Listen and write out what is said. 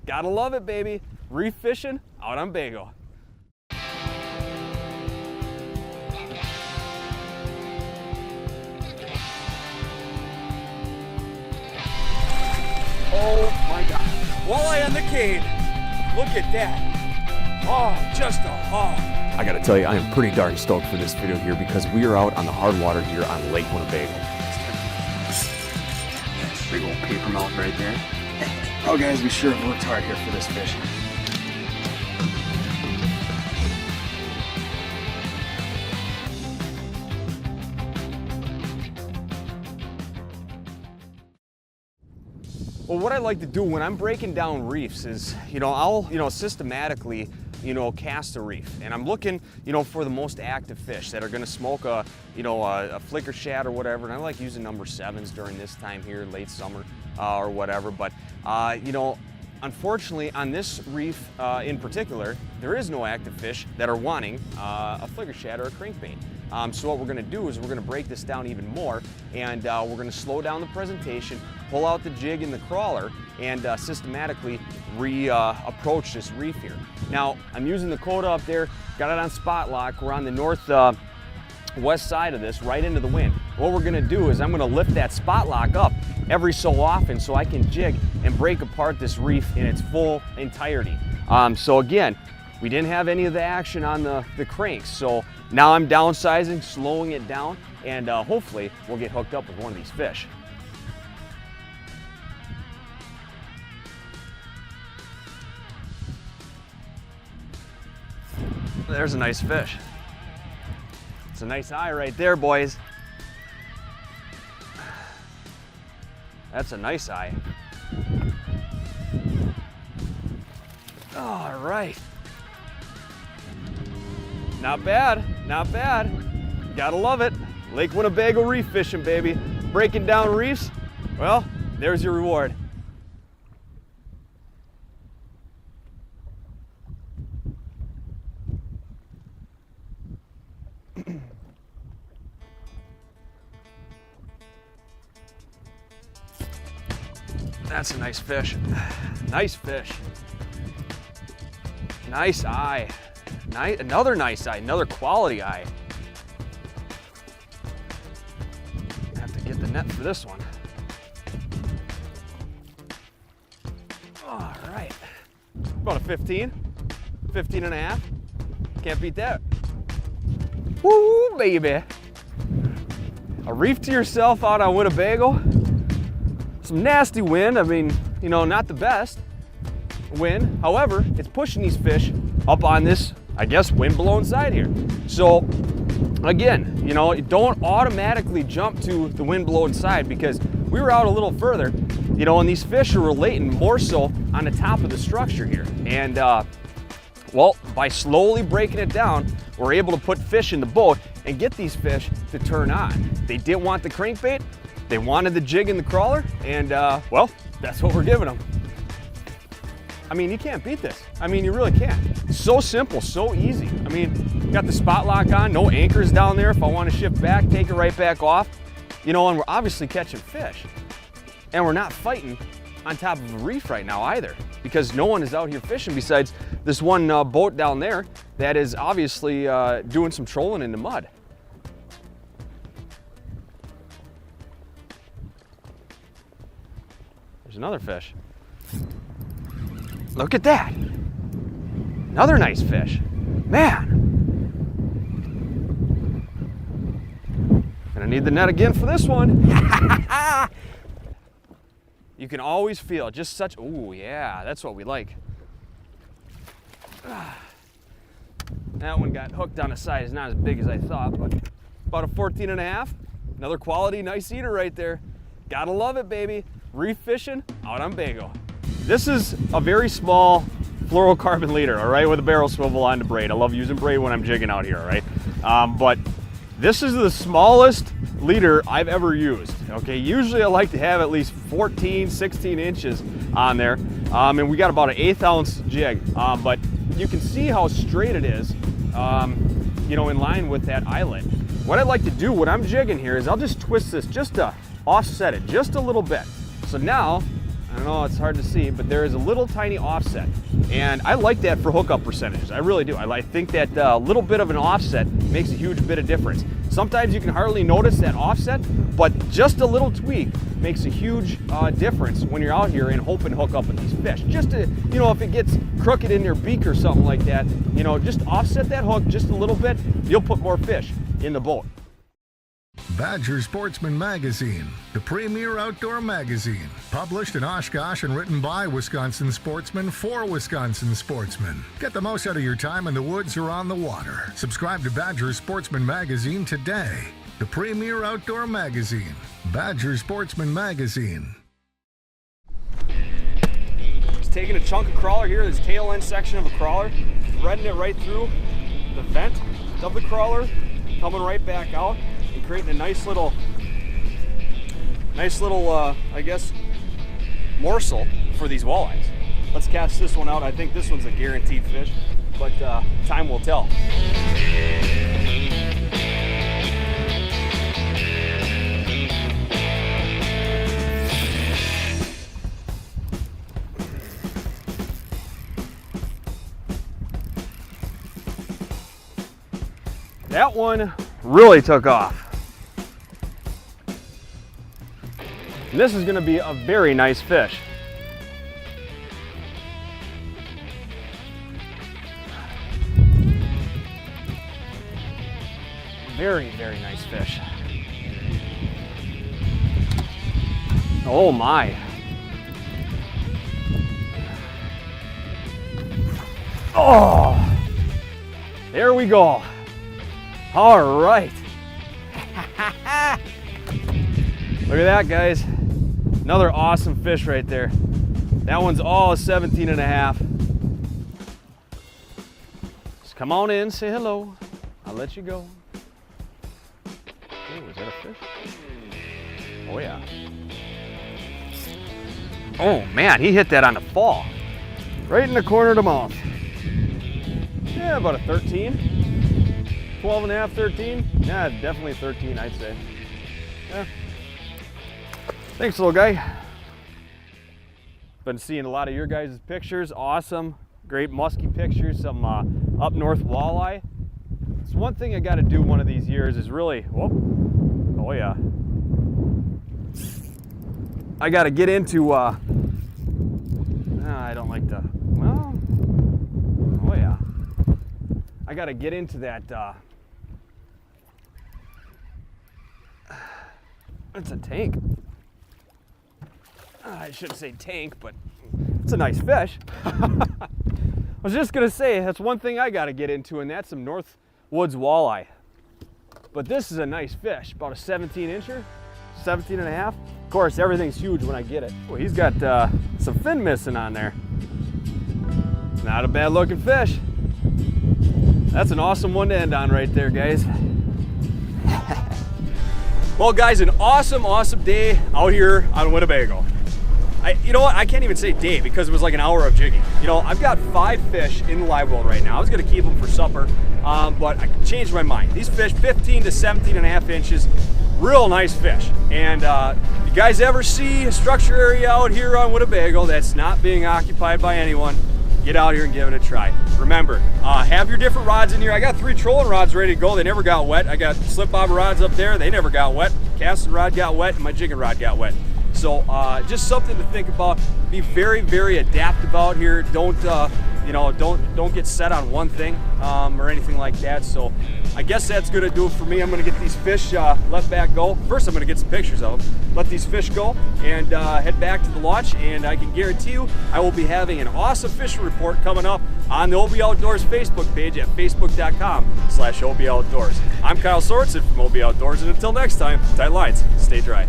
Gotta love it, baby. Reef fishing out on Bago. Oh my God. Walleye on the cane. Look at that. Oh, just a haul. I gotta tell you, I am pretty darn stoked for this video here because we are out on the hard water here on Lake Winnebago. Big old paper mouth right there. Oh guys, we sure have worked hard here for this fish. Well, what I like to do when I'm breaking down reefs is, I'll, systematically, cast a reef. And I'm looking, for the most active fish that are gonna smoke a flicker shad or whatever. And I like using number 7s during this time here, late summer or whatever. But, unfortunately on this reef in particular, there is no active fish that are wanting a flicker shad or a crankbait. So what we're gonna do is we're gonna break this down even more, and we're gonna slow down the presentation, pull out the jig and the crawler, and systematically approach this reef here. Now, I'm using the Coda up there, got it on spot lock. We're on the northwest side of this, right into the wind. What we're gonna do is I'm gonna lift that spot lock up every so often so I can jig and break apart this reef in its full entirety. So again, we didn't have any of the action on the cranks, so now I'm downsizing, slowing it down, and hopefully we'll get hooked up with one of these fish. There's a nice fish. It's a nice eye right there, boys. That's a nice eye. All right. Not bad, not bad. Gotta love it. Lake Winnebago reef fishing, baby. Breaking down reefs, well, there's your reward. That's a nice fish. Nice fish. Nice eye. Another nice eye, another quality eye. I have to get the net for this one. All right. About a 15 and a half. Can't beat that. Woo, baby. A reef to yourself out on Winnebago. Some nasty wind. I mean, not the best wind. However, it's pushing these fish up on this, I guess, wind-blown side here. So again, don't automatically jump to the wind-blown side because we were out a little further, and these fish are relating more so on the top of the structure here. And well, by slowly breaking it down, we're able to put fish in the boat and get these fish to turn on. They didn't want the crankbait, they wanted the jig and the crawler, and well, that's what we're giving them. I mean, you can't beat this. I mean, you really can't. So simple, so easy. I mean, got the spot lock on, no anchors down there. If I want to shift back, take it right back off. And we're obviously catching fish. And we're not fighting on top of a reef right now either, because no one is out here fishing besides this one boat down there that is obviously doing some trolling in the mud. There's another fish. Look at that. Another nice fish. Man. Gonna need the net again for this one. You can always feel just such, ooh, yeah, that's what we like. That one got hooked on the side. It's not as big as I thought, but about a 14 and a half. Another quality, nice eater right there. Gotta love it, baby. Reef fishing out on Bago. This is a very small fluorocarbon leader, all right, with a barrel swivel on the braid. I love using braid when I'm jigging out here, all right? But this is the smallest leader I've ever used, okay? Usually I like to have at least 14, 16 inches on there, and we got about an 1/8 ounce jig, but you can see how straight it is, in line with that eyelet. What I'd like to do when I'm jigging here is I'll just twist this just to offset it just a little bit. So now I know it's hard to see, but there is a little tiny offset. And I like that for hookup percentages. I really do. I think that little bit of an offset makes a huge bit of difference. Sometimes you can hardly notice that offset, but just a little tweak makes a huge difference when you're out here and hoping to hook up with these fish. Just to, you know, if it gets crooked in your beak or something like that, you know, just offset that hook just a little bit, you'll put more fish in the boat. Badger Sportsman Magazine, the premier outdoor magazine, published in Oshkosh and written by Wisconsin sportsmen for Wisconsin sportsmen. Get the most out of your time in the woods or on the water. Subscribe to Badger Sportsman Magazine today, the premier outdoor magazine. Badger Sportsman Magazine. Just taking a chunk of crawler here, this tail end section of a crawler, threading it right through the vent of the crawler, coming right back out, and creating a nice little, I guess, morsel for these walleyes. Let's cast this one out. I think this one's a guaranteed fish, but time will tell. That one really took off. And this is going to be a very nice fish. Very, very nice fish. Oh my. Oh, there we go. All right. Look at that, guys. Another awesome fish right there. That one's all 17 and a half. Just come on in, say hello. I'll let you go. Oh, is that a fish? Oh yeah. Oh man, he hit that on the fall. Right in the corner of the mouth. Yeah, about a 13. 12 and a half, 13? Yeah, definitely 13, I'd say. Yeah. Thanks, little guy. Been seeing a lot of your guys' pictures. Awesome. Great musky pictures. Some up north walleye. It's one thing I got to do one of these years is really, whoop. Oh yeah. I got to get into, I don't like to, well, oh yeah. I got to get into that, it's a tank. I shouldn't say tank, but it's a nice fish. I was just gonna say, that's one thing I gotta get into, and that's some North Woods walleye. But this is a nice fish, about a 17 incher, 17 and a half. Of course, everything's huge when I get it. Well, he's got some fin missing on there. Not a bad looking fish. That's an awesome one to end on right there, guys. Well, guys, an awesome, awesome day out here on Winnebago. You know what, I can't even say day because it was like an hour of jigging. You know, I've got 5 fish in the live well right now. I was gonna keep them for supper, but I changed my mind. These fish, 15 to 17 and a half inches, real nice fish. And if you guys ever see a structure area out here on Winnebago that's not being occupied by anyone, get out here and give it a try. Remember, have your different rods in here. I got 3 trolling rods ready to go. They never got wet. I got slip bobber rods up there. They never got wet. Casting rod got wet, and my jigging rod got wet. So just something to think about. Be very, very adaptive out here. Don't you know, don't get set on one thing or anything like that. So I guess that's gonna do it for me. I'm gonna get these fish let back go. First, I'm gonna get some pictures of them. Let these fish go and head back to the launch. And I can guarantee you, I will be having an awesome fishing report coming up on the OB Outdoors Facebook page at facebook.com/OB Outdoors. I'm Kyle Sorensen from OB Outdoors, and until next time, tight lines, stay dry.